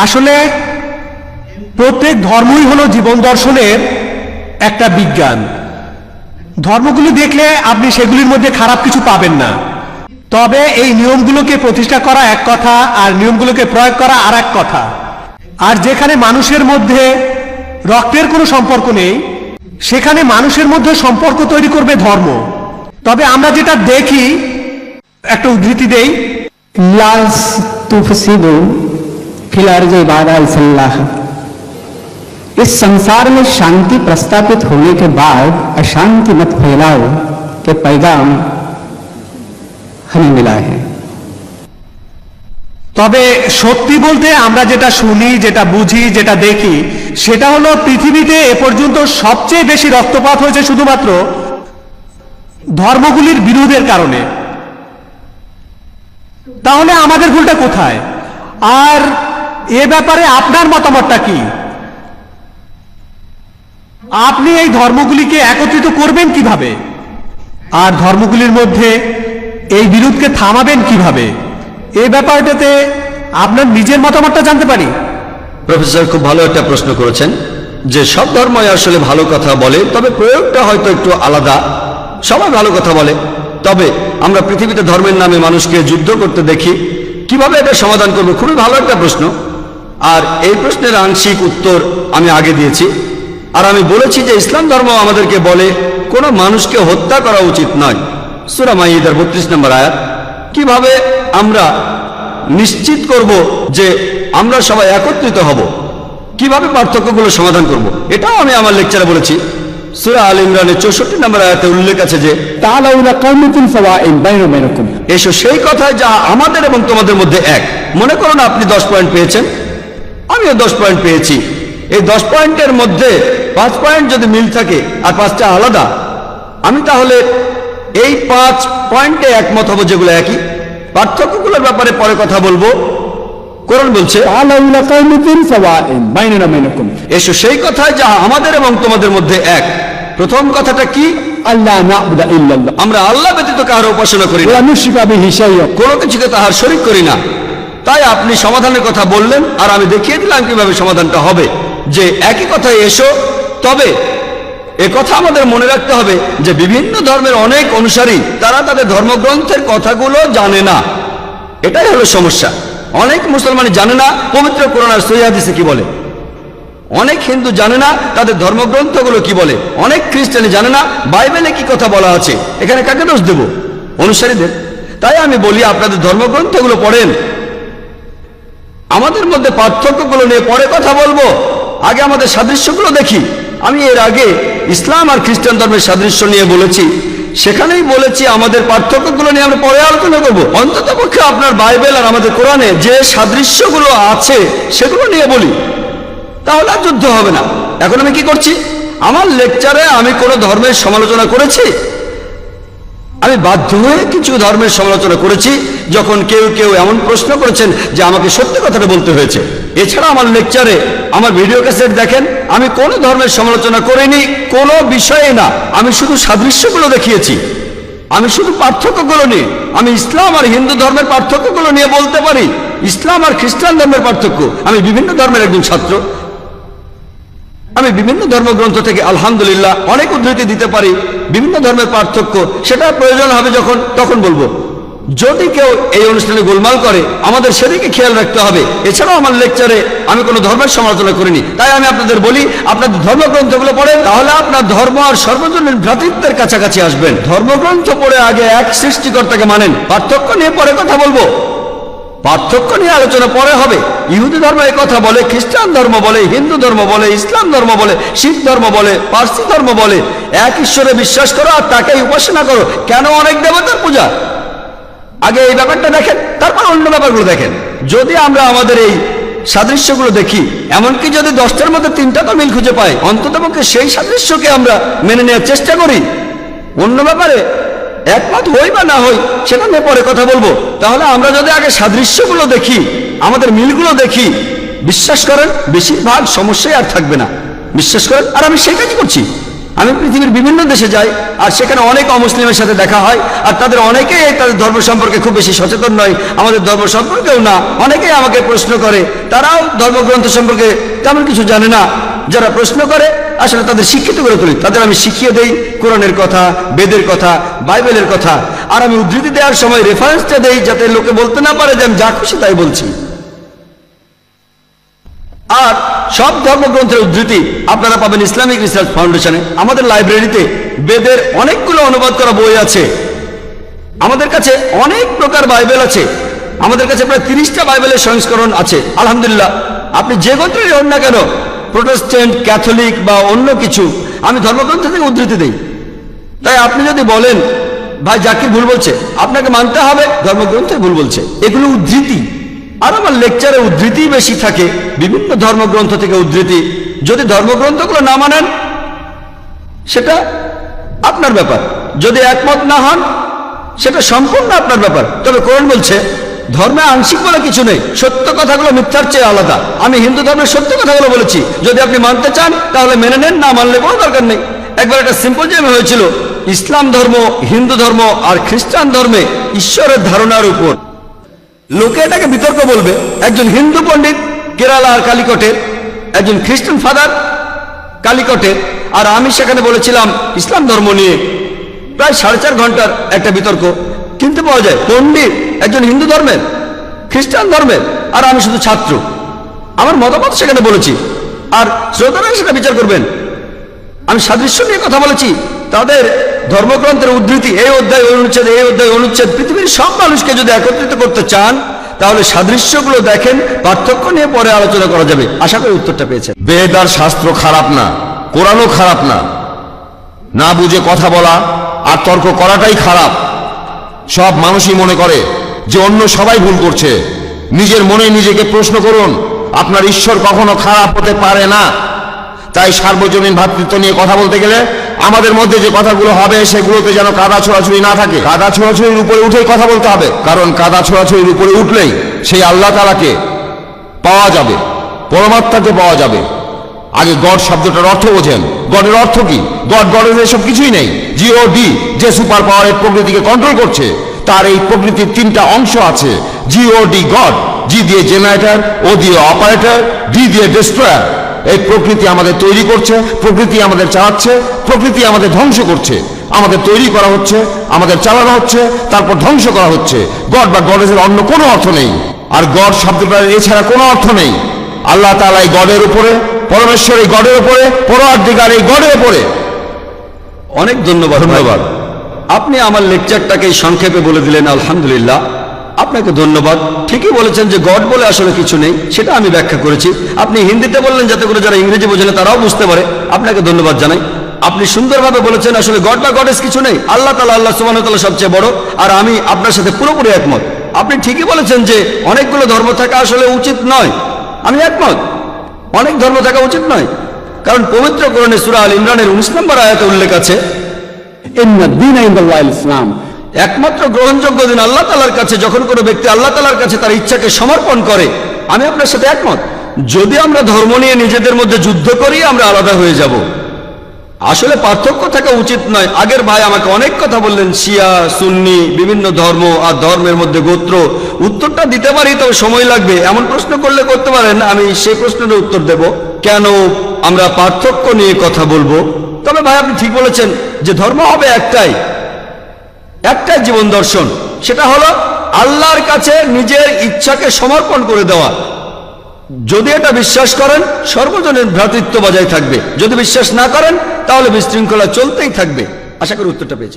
আসলে প্রত্যেক ধর্মই হলো জীবন দর্শনের একটা বিজ্ঞান। ধর্মগুলি দেখলে আপনি সেগুলির মধ্যে খারাপ কিছু পাবেন না, তবে এই নিয়মগুলোকে প্রতিষ্ঠা করা এক কথা আর নিয়মগুলোকে প্রয়োগ করা আর এক কথা। আর যেখানে মানুষের মধ্যে রক্তের কোনো সম্পর্ক নেই, সেখানে মানুষের মধ্যে সম্পর্ক তৈরি করবে ধর্ম। তবে আমরা যেটা দেখি, একটা উদ্ধৃতি দেই, লাস তুফসিদু ফিল আরজি বাদা ইসলাহ। इस संसार में शांति प्रस्तापित होने के बाद अशांति मत फैलाओ के पैगाम हमें मिला है। তবে সত্যি বলতে আমরা যেটা শুনি, যেটা বুঝি, যেটা দেখি, সেটা হলো পৃথিবীতে এ পর্যন্ত সবচেয়ে বেশি রক্তপাত হয়েছে শুধুমাত্র ধর্মগুলির বিরোধের কারণে। তাহলে আমাদের ভুলটা কোথায়? আর এ ব্যাপারে আপনার মতামতটা কি? আপনি এই ধর্মগুলিকে একত্রিত করবেন কিভাবে, আর ধর্মগুলির মধ্যে এই বিরোধকে থামাবেন কিভাবে? এই ব্যাপারটাতে আপনার নিজের মতামতটা জানতে পারি। প্রফেসর খুব ভালো একটা প্রশ্ন করেছেন যে সব ধর্মই আসলে ভালো কথা বলে, তবে প্রয়োগটা হয়তো একটু আলাদা। সবাই ভালো কথা বলে, তবে আমরা পৃথিবীতে ধর্মের নামে মানুষকে যুদ্ধ করতে দেখি। কিভাবে এটা সমাধান করব? খুবই ভালো একটা প্রশ্ন। আর এই প্রশ্নের আংশিক উত্তর আমি আগে দিয়েছি। আর আমি বলেছি যে ইসলাম ধর্ম আমাদেরকে বলে কোনো মানুষকে হত্যা করা উচিত নয়। সূরা মাইদার 32 নম্বর আয়াত। কিভাবে আমরা নিশ্চিত করব যে আমরা সবাই একত্রিত হব, কিভাবে পার্থক্যগুলো সমাধান করব, এটাও আমি আমার লেকচারে বলেছি। সূরা আল ইমরানের 64 নম্বর আয়াতে উল্লেখ আছে যে তাআলাউ ইলা কাওমিন সাওয়াইন বাইনা বাইনাকুম। এসো সেই কথায় যা আমাদের এবং তোমাদের মধ্যে এক। মনে করুন আপনি 10 পয়েন্ট পেয়েছেন, আমিও 10 পয়েন্ট পেয়েছি। এই 10 পয়েন্টের মধ্যে 5 পয়েন্ট যদি মিল থাকে আর 5টা আলাদা, আমি তাহলে এই 5 পয়েন্টে একমত হব যেগুলো একই। পার্থক্যগুলোর ব্যাপারে পরে কথা বলবো। কোরআন বলছে তাআলাউ ইলা কাওমিন সাওয়াইন বাইনা বাইনাকুম। এসো সেই কথায় যা আমাদের এবং তোমাদের মধ্যে এক। প্রথম কথাটা কি? আল্লাহ না'বুদা ইল্লাল্লাহ। আমরা আল্লাহ ব্যতীত কারো উপাসনা করি না, ওয়া নুশরিকা বিহি শাইআ। কোনো কিছুকে তাহার শরীক করি না। তাই আপনি সমাধানের কথা বললেন আর আমি দেখিয়ে দিলাম কিভাবে সমাধানটা হবে, যে একই কথায় এসো। তবে কথা আমাদের মনে রাখতে হবে যে বিভিন্ন ধর্মের অনেক অনুসারী তারা তাদের ধর্মগ্রন্থের কথাগুলো জানে না। এটাই হলো সমস্যা। অনেক মুসলমানই জানে না পবিত্র কোরআন আর সহিহ হাদিসে কি বলে। অনেক হিন্দু জানে না তাদের ধর্মগ্রন্থগুলো কি বলে। অনেক খ্রিস্টানি জানে না বাইবেলে কি কথা বলা আছে। এখানে কাকে দোষ দেব? অনুসারীদের। তাই আমি বলি আপনাদের ধর্মগ্রন্থগুলো পড়েন। আমাদের মধ্যে পার্থক্যগুলো নিয়ে পরে কথা বলবো, আগে আমাদের সাদৃশ্যগুলো দেখি। আমি এর আগে ইসলাম আর খ্রিস্টান ধর্মের সাদৃশ্য নিয়ে বলেছি, সেখানেই বলেছি আমাদের পার্থক্যগুলো নিয়ে আমরা পরে আলোচনা করবো। অন্তত পক্ষে আপনার বাইবেল আর আমাদের কোরআনে যে সাদৃশ্যগুলো আছে সেগুলো নিয়ে বলি, তাহলে আর যুদ্ধ হবে না। এখন আমি কি করছি? আমার লেকচারে আমি কোনো ধর্মের সমালোচনা করেছি? আমি বাধ্য হয়ে কিছু ধর্মের সমালোচনা করেছি যখন কেউ কেউ এমন প্রশ্ন করেছেন যে আমাকে সত্যি কথাটা বলতে হয়েছে। এছাড়া আমার লেকচারে, আমার ভিডিও ক্যাসেট দেখেন, আমি কোনো ধর্মের সমালোচনা করিনি, কোনো বিষয়ে না। আমি শুধু সাদৃশ্যগুলো দেখিয়েছি। আমি শুধু পার্থক্যগুলো নিয়ে, আমি ইসলাম আর হিন্দু ধর্মের পার্থক্যগুলো নিয়ে বলতে পারি, ইসলাম আর খ্রিস্টান ধর্মের পার্থক্য। আমি বিভিন্ন ধর্মের একজন ছাত্র। আমি বিভিন্ন ধর্মগ্রন্থ থেকে আলহামদুলিল্লাহ অনেক উদ্ধৃতি দিতে পারি। বিভিন্ন ধর্মের পার্থক্য সেটা প্রয়োজন হবে যখন তখন বলবো। যদি কেউ এই অনুষ্ঠানে গোলমাল করে আমাদের সেদিকে খেয়াল রাখতে হবে। এছাড়াও আমার লেকচারে আমি কোনো ধর্মের সমালোচনা করিনি। তাই আমি আপনাদের বলি, আপনাদের ধর্মগ্রন্থগুলো পড়েন, তাহলে আপনার ধর্ম আর সর্বজনীন ভ্রাতৃত্বের কাছাকাছি আসবেন। ধর্মগ্রন্থ পড়ে আগে এক সৃষ্টিকর্তাকে মানেন। পার্থক্য নিয়ে পরে কথা বলবো, পার্থক্য নিয়ে আলোচনা পরে হবে। ইহুদি ধর্ম এই কথা বলে, খ্রিস্টান ধর্ম বলে, হিন্দু ধর্ম বলে, ইসলাম ধর্ম বলে, শিখ ধর্ম বলে, পার্সি ধর্ম বলে এক ঈশ্বরে বিশ্বাস করো আর তাকেই উপাসনা করো। কেন অনেক দেবতার পূজা? আগে এই ব্যাপারটা দেখেন, তারপর অন্য ব্যাপারগুলো দেখেন। যদি আমরা আমাদের এই সাদৃশ্যগুলো দেখি, এমনকি যদি 10টার মধ্যে 3টা তো মিল খুঁজে পাই, অন্ততপক্ষে সেই সাদৃশ্যকে আমরা মেনে নেওয়ার চেষ্টা করি। অন্য ব্যাপারে একমত হই বা না হই সেটা নিয়ে পরে কথা বলবো। তাহলে আমরা যদি আগে সাদৃশ্যগুলো দেখি, আমাদের মিলগুলো দেখি, বিশ্বাস করেন বেশিরভাগ সমস্যাই আর থাকবে না। বিশ্বাস করেন, আর আমি সেই কাজই করছি। আমি পৃথিবীর বিভিন্ন দেশে যাই, আর সেখানে অনেক অমুসলিমের সাথে দেখা হয়, আর তাদের অনেকেই তাদের ধর্ম সম্পর্কে খুব বেশি সচেতন নয়, আমাদের ধর্ম সম্পর্কেও না। অনেকেই আমাকে প্রশ্ন করে, তারাও ধর্মগ্রন্থ সম্পর্কে তেমন কিছু জানে না। যারা প্রশ্ন করে আসলে তাদের শিক্ষিত করে তুলি, তাদের আমি শিখিয়ে দেই কোরআনের কথা, বেদের কথা, বাইবেলের কথা, আর আমি উদ্ধৃতি দেওয়ার সময় রেফারেন্সটা দেই যাতে লোকে বলতে না পারে যে আমি যা খুশি তাই বলছি। আর সব ধর্মগ্রন্থের উদ্ধৃতি আপনারা পাবেন ইসলামিক রিসার্চ ফাউন্ডেশনে। আমাদের লাইব্রেরিতে বেদের অনেকগুলো অনুবাদ করা বই আছে, আমাদের কাছে অনেক প্রকার বাইবেল আছে, আমাদের কাছে প্রায় 30টা বাইবেলের সংস্করণ আছে। আলহামদুলিল্লাহ, আপনি যে গোত্রেরই হন না কেন, প্রোটেস্ট্যান্ট, ক্যাথলিক বা অন্য কিছু, আমি ধর্মগ্রন্থ থেকে উদ্ধৃতি দেই। তাই আপনি যদি বলেন ভাই জাকির ভুল বলছে, আপনাকে মানতে হবে ধর্মগ্রন্থে ভুল বলছে, এগুলো উদ্ধৃতি। আর আমার লেকচারে উদ্ধৃতি বেশি থাকে, বিভিন্ন ধর্মগ্রন্থ থেকে উদ্ধৃতি। যদি ধর্মগ্রন্থগুলো না মানেন সেটা আপনার ব্যাপার, যদি একমত না হন সেটা সম্পূর্ণ আপনার ব্যাপার। তবে কোরআন বলছে ধর্মে আংশিক বলে কিছু নেই, সত্য কথাগুলো মিথ্যার চেয়ে আলাদা। আমি হিন্দু ধর্মের সত্য কথাগুলো বলেছি, যদি আপনি মানতে চান তাহলে মেনে নেন, না মানলে কোনো দরকার নেই। একবার একটা সিম্পোজিয়াম হয়েছিল ইসলাম ধর্ম, হিন্দু ধর্ম আর খ্রিস্টান ধর্মে ঈশ্বরের ধারণার উপর। লোকে এটাকে বিতর্ক বলবে। একজন হিন্দু পণ্ডিত কেরালা আর কালিকটের, একজন খ্রিস্টান ফাদার কালিকটের, আর আমি সেখানে বলেছিলাম ইসলাম ধর্ম নিয়ে প্রায় 4.5 ঘন্টার একটা বিতর্ক। কিনতে পাওয়া যায় পণ্ডিত একজন হিন্দু ধর্মের, খ্রিস্টান ধর্মের, আর আমি শুধু ছাত্র। আমার মতামত সেখানে বলেছি, আর শ্রোতারা সেটা বিচার করবেন। আমি সাদৃশ্য নিয়ে কথা বলেছি, তাদের ধর্মগ্রন্থের উদ্ধৃতি, এই অধ্যায় অনুচ্ছেদ, এই অধ্যায় অনুচ্ছেদ। পৃথিবীর সব মানুষকে যদি একত্রিত করতে চান তাহলে সাদৃশ্যগুলো দেখেন, পার্থক্য নিয়ে পরে আলোচনা করা যাবে। আশা করি উত্তরটা পেয়েছেন। বেদ আর শাস্ত্র খারাপ না, কোরআনও খারাপ না। না বুঝে কথা বলা আর তর্ক করাটাই খারাপ। সব মানুষই মনে করে যে অন্য সবাই ভুল করছে। নিজের মনে নিজেকে প্রশ্ন করুন, আপনার ঈশ্বর কখনো খারাপ হতে পারে না। তাই সার্বজনীন ভ্রাতৃত্ব নিয়ে কথা বলতে গেলে আমাদের মধ্যে যে কথাগুলো হবে সেগুলোতে যেন কাদা ছোড়াছুড়ি না থাকে। কাদা ছোড়াছুড়ির উপরে উঠেই কথা বলতে হবে, কারণ কাদা ছোড়াছুড়ির উপরে উঠলেই সেই আল্লাহ তাআলাকে পাওয়া যাবে, পরমাত্মাকে পাওয়া যাবে। আগে গড শব্দটার অর্থ বোঝেন। গডের অর্থ কি? গডের এসব কিছুই নেই। জিওডি, যে সুপার পাওয়ারের প্রকৃতিকে কন্ট্রোল করছে, তার এই প্রকৃতির 3টা অংশ আছে। জিওডি গড, জি দিয়ে জেনারেটর, ও দিয়ে অপারেটর, ডি দিয়ে ডিস্ট্রয়ার। এই প্রকৃতি আমাদের তৈরি করছে, প্রকৃতি আমাদের চালাচ্ছে, প্রকৃতি আমাদের ধ্বংস করছে। আমাদের তৈরি করা হচ্ছে, আমাদের চালানো হচ্ছে, তারপর ধ্বংস করা হচ্ছে। গড বা গডের অন্য কোনো অর্থ নেই, আর গড শব্দটার এছাড়া কোনো অর্থ নেই। আল্লাহ তাআলা এই গডের উপরে, পরমেশ্বর এই গডের উপরে, পরওয়ারদিগার এই গডের উপরে। অনেক ধন্যবাদ। ধন্যবাদ। আপনি আমার লেকচারটাকে সংক্ষেপে বলে দিলেন, আলহামদুলিল্লাহ, আপনাকে ধন্যবাদ। ঠিকই বলেছেন যে গড বলে আসলে কিছু নেই, সেটা আমি ব্যাখ্যা করেছি। আপনি হিন্দিতে বললেন যাতে করে যারা ইংরেজি বোঝে না তারাও বুঝতে পারে। আপনাকে ধন্যবাদ জানাই। আপনি সুন্দরভাবে বলেছেন আসলে গড বা গডেস কিছু নেই, আল্লাহ তাআলা, আল্লাহ সুবহানাহু ওয়া তাআলা সবচেয়ে বড়। আর আমি আপনার সাথে পুরোপুরি একমত। আপনি ঠিকই বলেছেন যে অনেকগুলো ধর্ম থাকা আসলে উচিত নয়, আমি একমত। অনেক ধর্ম থাকা উচিত নয়, কারণ পবিত্র কোরআনে সূরা আল ইমরানের 19 নম্বর আয়াতে উল্লেখ আছে, ইন্না দীনা ইনদাল্লাহিল ইসলাম। একমাত্র গ্রহণযোগ্য দিন আল্লাহ তাআলার কাছে যখন কোনো ব্যক্তি আল্লাহ তাআলার কাছে তার ইচ্ছাকে সমর্পণ করে। আমি আপনার সাথে একমত। যদি আমরা ধর্ম নিয়ে নিজেদের মধ্যে যুদ্ধ করি আমরা আলাদা হয়ে যাব। আসলে পার্থক্য থাকা উচিত নয়। আগের ভাই আমাকে অনেক কথা বললেন, শিয়া, সুন্নি, বিভিন্ন ধর্ম আর ধর্মের মধ্যে গোত্র। উত্তরটা দিতে পারি, তবে সময় লাগবে। এমন প্রশ্ন করলে করতে পারেন, আমি সেই প্রশ্নের উত্তর দেব। কেন আমরা পার্থক্য নিয়ে কথা বলবো? তবে ভাই আপনি ঠিক বলেছেন যে ধর্ম হবে একটাই জীবন দর্শন, সেটা হলো আল্লাহর কাছে নিজের ইচ্ছাকে সমর্পণ করে দেওয়া। যদি এটা বিশ্বাস করেন সর্বজনীন ভ্রাতৃত্ব বজায় থাকবে, যদি বিশ্বাস না করেন তাহলে বিশৃঙ্খলা চলতেই থাকবে। আশা করি উত্তরটা পেয়েছেন।